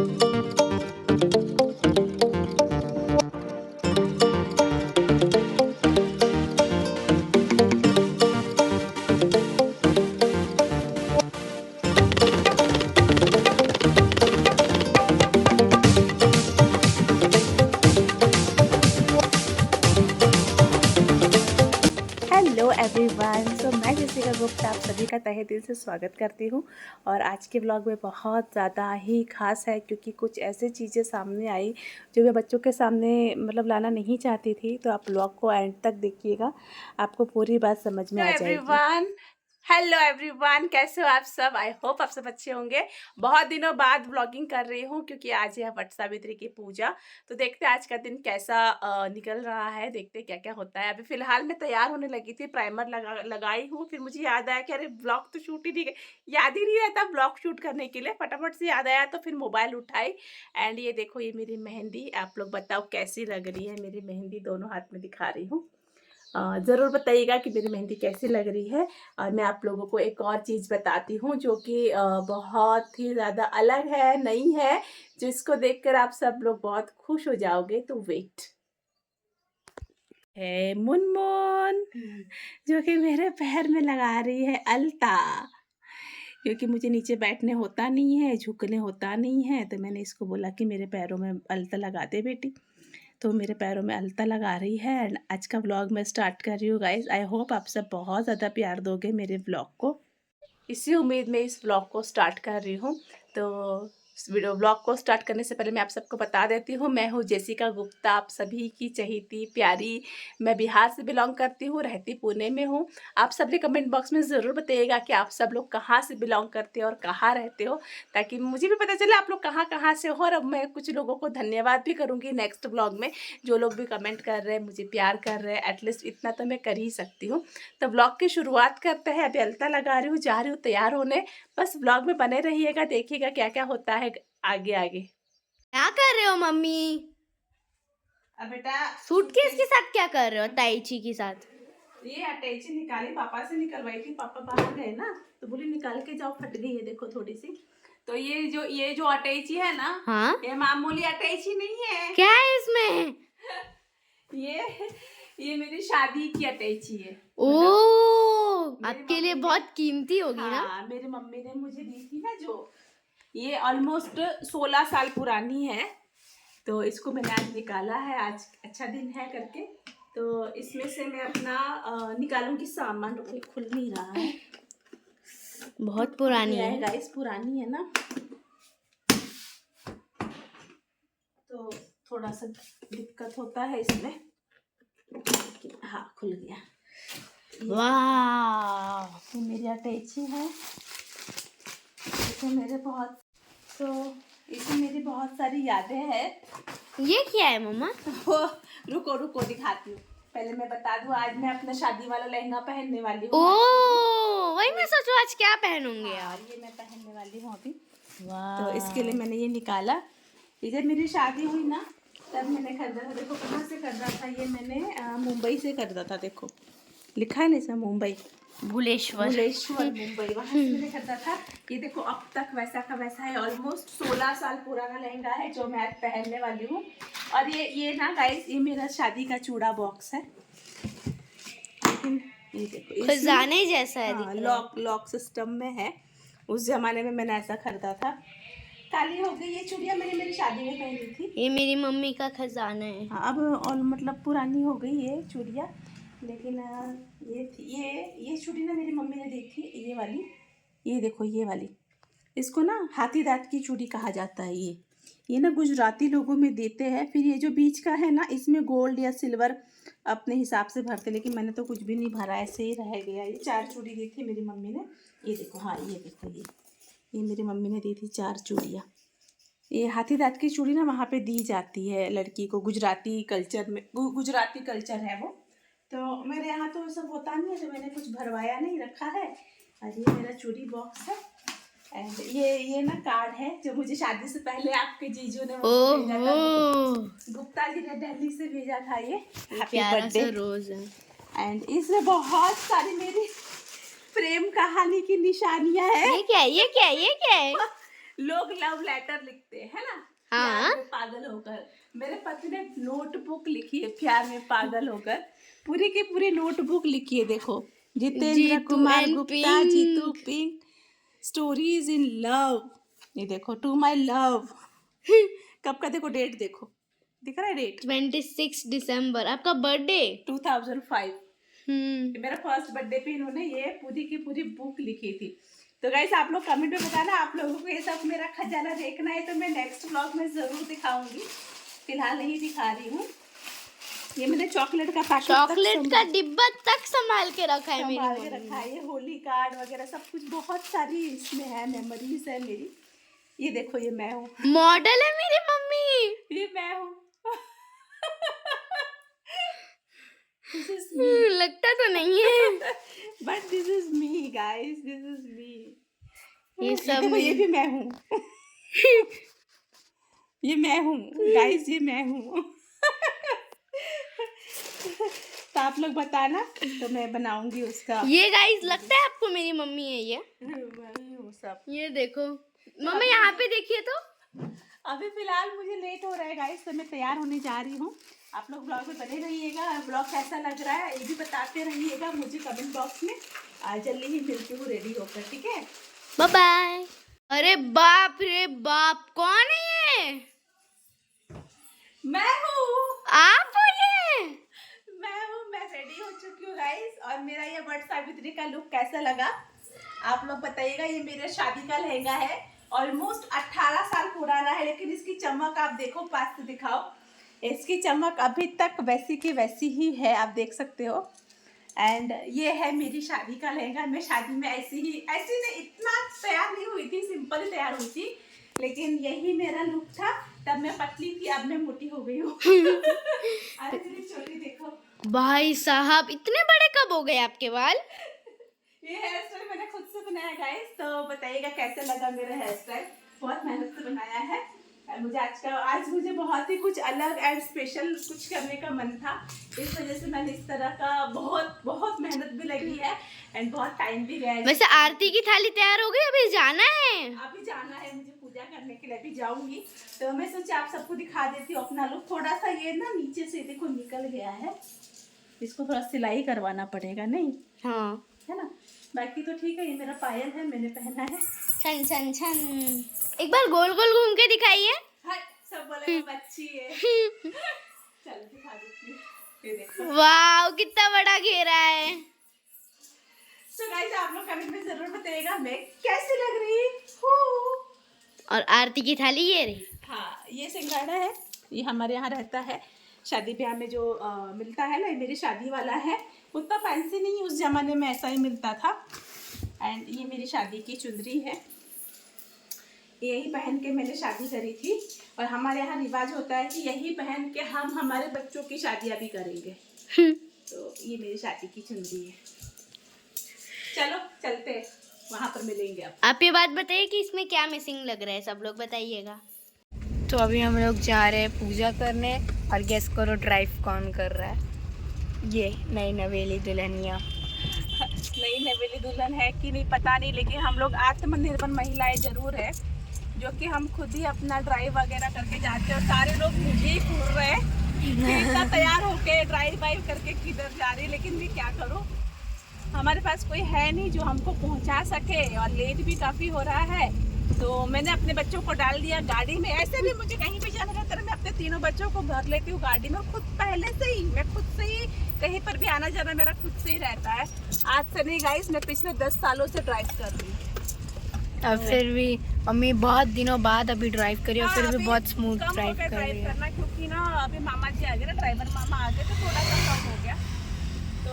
Hello everyone, सो मैं Jessica Gupta आप सभी का तहे दिल से स्वागत करती हूँ। और आज के व्लॉग में बहुत ज़्यादा ही खास है क्योंकि कुछ ऐसी चीज़ें सामने आई जो मैं बच्चों के सामने लाना नहीं चाहती थी। तो आप व्लॉग को एंड तक देखिएगा, आपको पूरी बात समझ में आ जाएगी। हेलो एवरीवन, कैसे हो आप सब? आई होप आप सब अच्छे होंगे। बहुत दिनों बाद व्लॉगिंग कर रही हूँ क्योंकि आज है वट सावित्री की पूजा। तो देखते हैं आज का दिन कैसा निकल रहा है, देखते हैं क्या क्या होता है। अभी फिलहाल मैं तैयार होने लगी थी, प्राइमर लगाई हूँ। फिर मुझे याद आया कि अरे व्लॉग तो शूट ही नहीं, याद ही नहीं रहता व्लॉग शूट करने के लिए। फटाफट से याद आया तो फिर मोबाइल उठाई। एंड ये देखो, ये मेरी मेहंदी, आप लोग बताओ कैसी लग रही है मेरी मेहंदी। दोनों हाथ में दिखा रही हूँ, ज़रूर बताइएगा कि मेरी मेहंदी कैसी लग रही है। और मैं आप लोगों को एक और चीज़ बताती हूँ जो कि बहुत ही ज़्यादा अलग है, नई है, जिसको देखकर आप सब लोग बहुत खुश हो जाओगे। तो वेट है मुनमुन, जो कि मेरे पैर में लगा रही है अलता। क्योंकि मुझे नीचे बैठने होता नहीं है, झुकने होता नहीं है, तो मैंने इसको बोला कि मेरे पैरों में अलता लगा दे बेटी। तो मेरे पैरों में अलता लगा रही है। एंड आज का व्लॉग मैं स्टार्ट कर रही हूँ गाइस। आई होप आप सब बहुत ज़्यादा प्यार दोगे मेरे व्लॉग को। इसी उम्मीद में इस व्लॉग को स्टार्ट कर रही हूँ। तो इस वीडियो व्लॉग को स्टार्ट करने से पहले मैं आप सबको बता देती हूँ, मैं हूँ जेसिका गुप्ता, आप सभी की चहेती प्यारी। मैं बिहार से बिलोंग करती हूँ, रहती पुणे में हूँ। आप सब ने कमेंट बॉक्स में ज़रूर बताइएगा कि आप सब लोग कहाँ से बिलोंग करते हो और कहाँ रहते हो, ताकि मुझे भी पता चले आप लोग कहाँ कहाँ से हो। और अब मैं कुछ लोगों को धन्यवाद भी करूँगी नेक्स्ट व्लॉग में, जो लोग भी कमेंट कर रहे हैं, मुझे प्यार कर रहे हैं। एटलीस्ट इतना तो मैं कर ही सकती हूँ। तो व्लॉग की शुरुआत करते हैं। अभी अलता लगा रही हूँ, जा रही हूँ तैयार होने। बस व्लॉग में बने रहिएगा, देखिएगा क्या क्या होता है आगे आगे। क्या कर रहे हो मम्मी? अब बेटा सूटकेस के साथ क्या कर रहे हो? ताईची के साथ? ये अटैची निकाली, पापा से निकलवाई थी। पापा बाहर गए ना, तो बोले निकाल के जाओ, फट गई है देखो थोड़ी सी। तो ये जो अटैची है ना, हाँ, ये मामूली अटैची नहीं है। क्या है इसमें? ये मेरी शादी की अटैची है। ओह, मेरी आपके लिए मम्मी बहुत ने, कीमती होगी ना? हाँ मेरी मम्मी ने मुझे दी थी ना, जो ये ऑलमोस्ट 16 साल पुरानी है। तो इसको मैंने आज निकाला है, आज अच्छा दिन है करके। तो इसमें से मैं अपना निकालूंगी सामान। रुको, खुल नहीं रहा है, बहुत पुरानी है है। गाइस, पुरानी है ना, तो थोड़ा सा दिक्कत होता है इसमें। हाँ, खुल गया। वाह, ये मेरी अटैची है। इसमें मेरी बहुत सारी यादें हैं। ये क्या है मम्मा? वो रुको रुको दिखाती हूँ। पहले मैं बता दूँ, आज मैं अपना शादी वाला लहंगा पहनने वाली हूँ। ओह, वही मैं सोचूं आज क्या पहनूंगे हाँ, आप। ये मैं पहनने वाली हूँ अभी। वाह, तो इसके लिए मैंने ये निकाला। ये जब मेरी शादी हुई ना, तब मैंने खरीदा था। देखो कहाँ से खरीदा था ये, मैंने मुंबई से खरीदा था। देखो लिखा है ना इसमें, मुंबई, भुलेश्वर। मुंबई, वहाँ से मैंने खरीदा था। ये देखो अब तक वैसा का वैसा है। ऑलमोस्ट 16 साल पुराना लहंगा है जो मैं आज पहनने वाली हूँ। और ये ना गाइस, ये मेरा शादी का चूड़ा बॉक्स है। लेकिन ये देखो, खजाने जैसा है, हाँ, दिख रहा है। लॉक सिस्टम में है। उस जमाने में मैंने ऐसा खरीदा था। काली हो गई ये चूड़ियाँ, मैंने मेरी शादी में पहनी थी। ये मेरी मम्मी का खजाना है। हाँ, अब और पुरानी हो गई ये चूड़ियाँ। लेकिन ये थी, ये चूड़ी ना मेरी मम्मी ने दी थी, ये वाली। ये देखो ये वाली, इसको ना हाथी दांत की चूड़ी कहा जाता है। ये ना गुजराती लोगों में देते हैं। फिर ये जो बीच का है ना, इसमें गोल्ड या सिल्वर अपने हिसाब से भरते, लेकिन मैंने तो कुछ भी नहीं भरा, ऐसे ही रह गया। ये 4 चूड़ी दी थी मेरी मम्मी ने। ये देखो, हाँ ये देखो, ये मेरी मम्मी ने दी थी 4 चूड़ियाँ। ये हाथी दांत की चूड़ी ना वहाँ पे दी जाती है लड़की को, गुजराती कल्चर में, गुजराती कल्चर है वो। तो मेरे यहाँ तो सब होता नहीं है, तो मैंने कुछ भरवाया नहीं, रखा है। और ये मेरा चूड़ी बॉक्स है। एंड ये ना कार्ड है जो मुझे शादी से पहले आपके जीजू ने मुझे भेजा था। गुप्ता जी ने दिल्ली से भेजा था ये। Happy birthday. रोज है। एंड इसमें बहुत सारी मेरी प्रेम कहानी की निशानियां हैं। ये क्या है? ये क्या है? ये क्या है? लोग लव लेटर लिखते हैं, है ना, हाँ। प्यार में पागल होकर। मेरे पति ने नोटबुक लिखी है प्यार में पागल होकर, पूरी की पूरी नोटबुक लिखी है। देखो, Jitendra Jitu Kumar and Gupta, pink. Jitu pink, stories in love. ये देखो, टू माई लव। कब का देखो, डेट देखो, दिख रहा है डेट, 26 दिसंबर, आपका बर्थडे। 2005। मेरा फर्स्ट बर्थडे पे इन्होंने ये पूरी की पूरी बुक लिखी थी। तो गाइस, आप लोग कमेंट में बताना आप लोगों को ये सब मेरा खजाना देखना है तो मैं नेक्स्ट व्लॉग में जरूर दिखाऊंगी, फिलहाल नहीं दिखा रही हूँ। ये मैंने चॉकलेट का पैकेट, चॉकलेट का डिब्बा तक संभाल के रखा है मेरी संभाल के मम्मी रखा है। ये होली कार्ड वगैरह सब कुछ, बहुत सारी इसमें है, मेमोरीज है मेरी। ये देखो, ये मैं हूँ, मॉडल है मेरी मम्मी। ये मैं हूँ। लगता तो नहीं है। But this is me guys, this is me. ये सब देखो, ये भी मैं हूँ। ये मैं हूँ गाइस, ये मैं हूँ। तो आप लोग बताना तो मैं बनाऊंगी उसका। ये गाइस, लगता है आपको मेरी मम्मी है ये। मैं हूँ सब। ये देखो मम्मी, यहाँ पे देखिए तो। अभी फिलहाल मुझे लेट हो रहा है गाइस, तो मैं तैयार होने जा रही हूँ। आप लोग ब्लॉग में बने रहिएगा, ब्लॉग कैसा लग रहा है ये भी बताते रहिएगा मुझे कमेंट बॉक्स में। जल्दी ही मिलती हूँ रेडी होकर, ठीक है? Bye bye. अरे बाप रे बाप, कौन है ये? मैं हूँ। आप हो ये? मैं हूँ, मैं रेडी हो चुकी हूँ गाइस। और मेरा ये वट सावित्री का लुक कैसा लगा आप लोग बताइएगा। ये मेरे शादी का लहंगा है, ऑलमोस्ट 18 साल पुराना है, लेकिन इसकी चमक आप देखो, पास से दिखाओ। इसकी चमक अभी तक वैसी की वैसी ही है, आप देख सकते हो। एंड ये है मेरी शादी का लहंगा। मैं शादी में ऐसी नहीं, इतना तैयार नहीं हुई थी, सिंपल ही तैयार हुई थी, लेकिन यही मेरा लुक था। तब मैं पतली थी, अब मैं मोटी हो गई हूँ। अरे मेरी चोटी देखो भाई साहब, इतने बड़े कब हो गए आपके बाल? ये हेयर स्टाइल मैंने खुद से बनाया गाइस, तो बताइएगा कैसे लगा मेरा हेयर स्टाइल। बहुत मेहनत से बनाया है। मुझे आज मुझे बहुत ही कुछ अलग एंड स्पेशल कुछ करने का मन था, इस वजह से मैंने इस तरह का बहुत मेहनत भी लगी है एंड बहुत टाइम भी गया है। वैसे आरती की थाली तैयार हो गई, अभी जाना है। अभी जाना है मुझे पूजा करने के लिए, अभी जाऊंगी। तो मैं सोचा आप सबको दिखा देती हूँ अपना लुक। थोड़ा सा ये ना नीचे से देखो निकल गया है, इसको थोड़ा सिलाई करवाना पड़ेगा, नहीं हाँ, है ना? बाकी तो ठीक है। ये मेरा पायल है, मैंने पहना है। छन छन छन। एक बार गोल गोल घूम के दिखाइए। हट, सब बोलेंगे बच्ची है। चलो दिखा देती हूँ, ये देखो। वाह, कितना बड़ा घेरा है। सो गाइस, आप लोग कमेंट में जरूर बताइएगा मैं कैसी लग रही हूँ। और आरती की थाली ये रही। हाँ, ये सिंगाड़ा है, ये हमारे यहाँ रहता है शादी ब्याह में जो मिलता है ना, ये मेरी शादी वाला है। उतना फैंसी नहीं, उस जमाने में ऐसा ही मिलता था। एंड ये मेरी शादी की चुंदरी है, यही पहन के मैंने शादी करी थी। और हमारे यहाँ रिवाज होता है कि यही पहन के हम हमारे बच्चों की शादियाँ भी करेंगे। तो ये मेरी शादी की चुंदरी है। चलो चलते हैं, वहाँ पर मिलेंगे। अब आप ये बात बताइए कि इसमें क्या मिसिंग लग रहा है, सब लोग बताइएगा। तो अभी हम लोग जा रहे हैं पूजा करने, और गेस करो ड्राइव कौन कर रहा है? ये नई नवेली दुल्हनिया। नई नवेली दुल्हन है कि नहीं पता नहीं, लेकिन हम लोग आत्मनिर्भर महिलाएं जरूर है, जो कि हम खुद ही अपना ड्राइव वगैरह करके जाते हैं। और सारे लोग मुझे ही घूर रहे हैं कि इतना तैयार होके ड्राइव वाइव करके किधर जा रही है। लेकिन मैं क्या करूँ, हमारे पास कोई है नहीं जो हमको पहुंचा सके, और लेट भी काफ़ी हो रहा है। तो मैंने अपने बच्चों को डाल दिया गाड़ी में। ऐसे भी मुझे कहीं भी जाना रहता है, मैं अपने तीनों बच्चों को भर लेती हूँ गाड़ी में। खुद पहले से ही मैं खुद से ही कहीं पर भी आना जाना मेरा खुद से ही रहता है। आज से नहीं गाइस, मैं पिछले 10 सालों से ड्राइव कर रही हूँ। अब फिर भी मम्मी बहुत दिनों बाद अभी ड्राइव करी, और हाँ, फिर भी अभी बहुत स्मूथ कम हो ड्राइव गया कर रही है। करना, क्योंकि ना अभी मामा जी आ गए ना, ड्राइवर मामा आ गए, तो थोड़ा सा कम हो गया। तो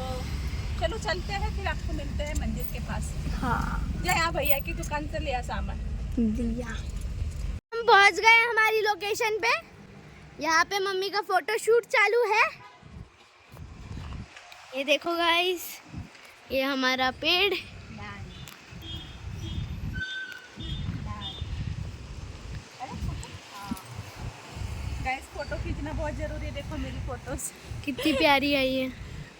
चलो चलते हैं, फिर आपको मिलते हैं मंदिर के पास। हाँ, जया भैया की दुकान से लिया सामान दिया। हम पहुंच गए हमारी लोकेशन पे। यहाँ पे मम्मी का फोटो शूट चालू है। ये देखो गाइस, ये हमारा पेड़। गाइस, फोटो खींचना बहुत जरूरी है। देखो मेरी फोटोज कितनी प्यारी आई है।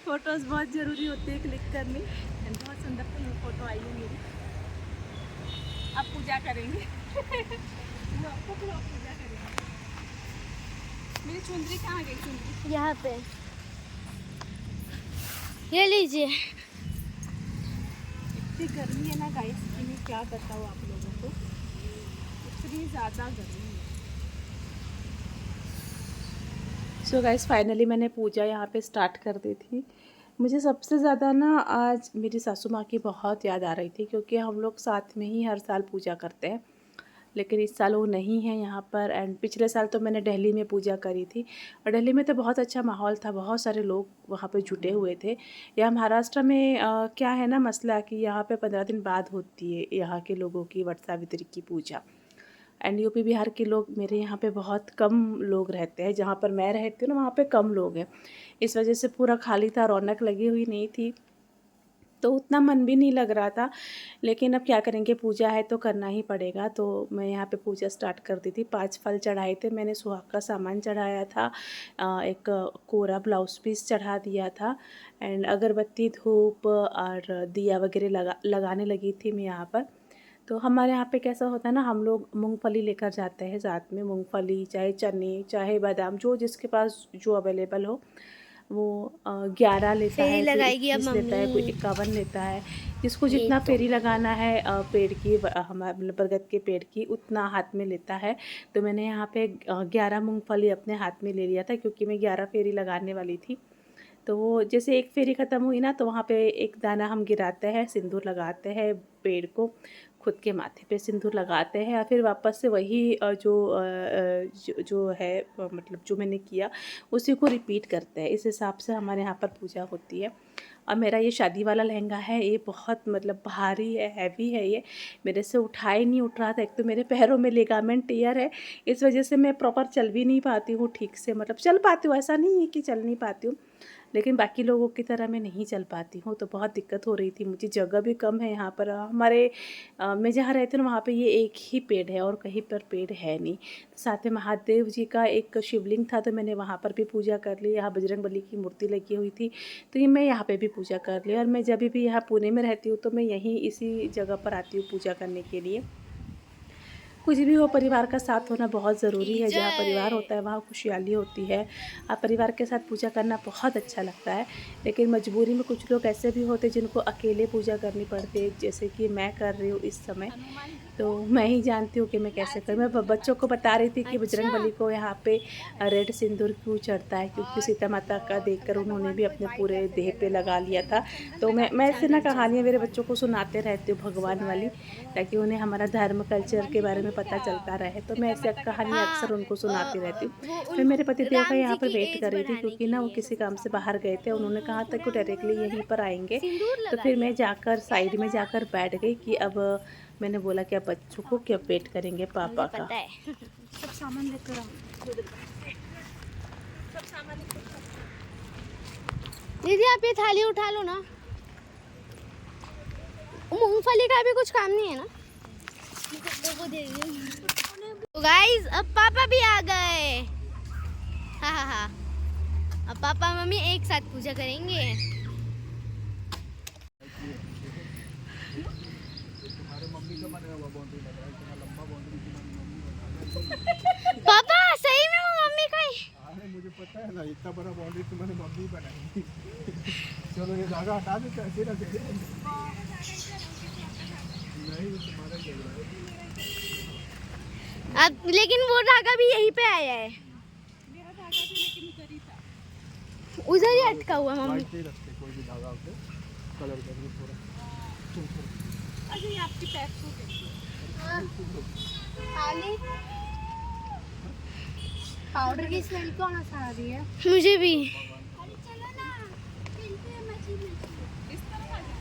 फोटोज बहुत जरूरी होती है क्लिक करनी। बहुत सुंदर फोटो आई है मेरी। अब पूजा करेंगे। आपको फिर आप पूजा करेंगे। मेरी चुंदरी कहाँ गई? चुंदरी यहाँ पे ये लीजिए। इतनी गर्मी है ना गाइस कि मैं क्या बताऊँ आप लोगों को, इतनी ज़्यादा गर्मी है। सो गाइस फाइनली मैंने पूजा यहाँ पे स्टार्ट कर दी थी। मुझे सबसे ज़्यादा ना आज मेरी सासू माँ की बहुत याद आ रही थी, क्योंकि हम लोग साथ में ही हर साल पूजा करते हैं, लेकिन इस साल वो नहीं है यहाँ पर। एंड पिछले साल तो मैंने दिल्ली में पूजा करी थी, और दिल्ली में तो बहुत अच्छा माहौल था, बहुत सारे लोग वहाँ पे जुटे हुए थे। यहाँ महाराष्ट्र में क्या है ना मसला कि यहाँ पे 15 दिन बाद होती है यहाँ के लोगों की वट सावित्री की पूजा। एंड यूपी बिहार के लोग मेरे यहाँ पे बहुत कम लोग रहते हैं, जहाँ पर मैं रहती हूँ ना वहाँ पे कम लोग हैं, इस वजह से पूरा खाली था, रौनक लगी हुई नहीं थी, तो उतना मन भी नहीं लग रहा था। लेकिन अब क्या करेंगे, पूजा है तो करना ही पड़ेगा। तो मैं यहाँ पे पूजा स्टार्ट कर दी थी। 5 फल चढ़ाए थे मैंने, सुहाग का सामान चढ़ाया था, एक कोरा ब्लाउज पीस चढ़ा दिया था, एंड अगरबत्ती धूप और दिया वगैरह लगाने लगी थी मैं यहाँ पर। तो हमारे यहाँ पे कैसा होता है ना, हम लोग मूंगफली लेकर जाते हैं साथ में, मूंगफली चाहे चने चाहे बादाम, जो जिसके पास जो अवेलेबल हो वो 11 लेता फेरी है, कोई लगाएगी अब 21 लेता है, कोई मम्मी। 51 लेता है। जिसको ये जितना तो फेरी लगाना है पेड़ की, हमारे मतलब बरगद के पेड़ की, उतना हाथ में लेता है। तो मैंने यहाँ पे 11 मूंगफली अपने हाथ में ले लिया था, क्योंकि मैं 11 फेरी लगाने वाली थी। तो वो जैसे एक फेरी ख़त्म हुई ना, तो वहाँ पे एक दाना हम गिराते हैं, सिंदूर लगाते हैं पेड़ को, खुद के माथे पे सिंदूर लगाते हैं, और फिर वापस से वही जो है मतलब जो मैंने किया उसी को रिपीट करते हैं। इस हिसाब से हमारे यहाँ पर पूजा होती है। और मेरा ये शादी वाला लहंगा है, ये बहुत मतलब भारी है, हैवी है, ये मेरे से उठा ही नहीं उठ रहा था। एक तो मेरे पैरों में लिगामेंट टियर है, इस वजह से मैं प्रॉपर चल भी नहीं पाती हूँ ठीक से, मतलब चल पाती हूँ, ऐसा नहीं है कि चल नहीं पाती हूँ, लेकिन बाकी लोगों की तरह मैं नहीं चल पाती हूँ। तो बहुत दिक्कत हो रही थी मुझे, जगह भी कम है यहाँ पर। हमारे मैं जहाँ रहती हूँ वहाँ पे ये एक ही पेड़ है और कहीं पर पेड़ है नहीं। साथ में महादेव जी का एक शिवलिंग था, तो मैंने वहाँ पर भी पूजा कर ली। यहाँ बजरंगबली की मूर्ति लगी हुई थी, तो ये मैं यहाँ पे भी पूजा कर ली। और मैं जब भी यहाँ पुणे में रहती हूँ तो मैं यहीं इसी जगह पर आती हूँ पूजा करने के लिए। कुछ भी हो, परिवार का साथ होना बहुत ज़रूरी है। जहाँ परिवार होता है वहाँ खुशहाली होती है। परिवार के साथ पूजा करना बहुत अच्छा लगता है। लेकिन मजबूरी में कुछ लोग ऐसे भी होते हैं जिनको अकेले पूजा करनी पड़ती है, जैसे कि मैं कर रही हूँ इस समय। तो मैं ही जानती हूँ कि मैं कैसे करूँ। मैं बच्चों को बता रही थी कि बजरंगबली को यहाँ पे रेड सिंदूर क्यों चढ़ता है, क्योंकि सीता माता का देखकर उन्होंने भी अपने पूरे देह पे लगा लिया था। तो मैं ऐसे ना कहानियाँ मेरे बच्चों को सुनाते रहती हूँ भगवान वाली, ताकि उन्हें हमारा धर्म कल्चर के बारे में पता चलता रहे। तो मैं ऐसे कहानियाँ अक्सर उनको सुनाती रहती हूँ। वो मैं उन मेरे पतिदेव का राम यहाँ जी पर की वेट एज कर रही थी, बढ़ाने क्योंकि के ना वो लिए किसी काम से बाहर गए थे। उन्होंने कहा था कि डायरेक्टली यहीं पर आएंगे। सिंदूर तो लगा फिर लिया। मैं जाकर साइड में जाकर बैठ गई कि अब मैंने बोला कि अब बच्चों को क्या वेट करेंगे पापा मुझे का। पता है। सब सामान लेकर आओ। सब सामान दीदी आप ये थाली उठा लो ना, मूंगफली का भी कुछ काम नहीं है ना। तो गाइस अब पापा भी आ गए। हाँ हाँ हाँ, अब पापा मम्मी एक साथ पूजा करेंगे। पापा सही में वो मम्मी का ही। अरे मुझे पता है ना, इतना बड़ा बाउंड्री तुम्हारी मम्मी बनाई। चलो ये धागा हटा दे, कैसे रखे नहीं तुम्हारा जगह है। अब लेकिन वो धागा भी यहीं पे आया है, मेरा धागा भी लेकिन उधर ही था। उधर ही अटका हुआ मम्मी। वाइट नहीं रखते कोई भी धागा होते, कलर करके थोड़ा। अरे ये आपकी पैक हो गई। खाली पाउडर की स्मेल कौन आ रही है? मुझे भी। इस तरफ आ जाओ।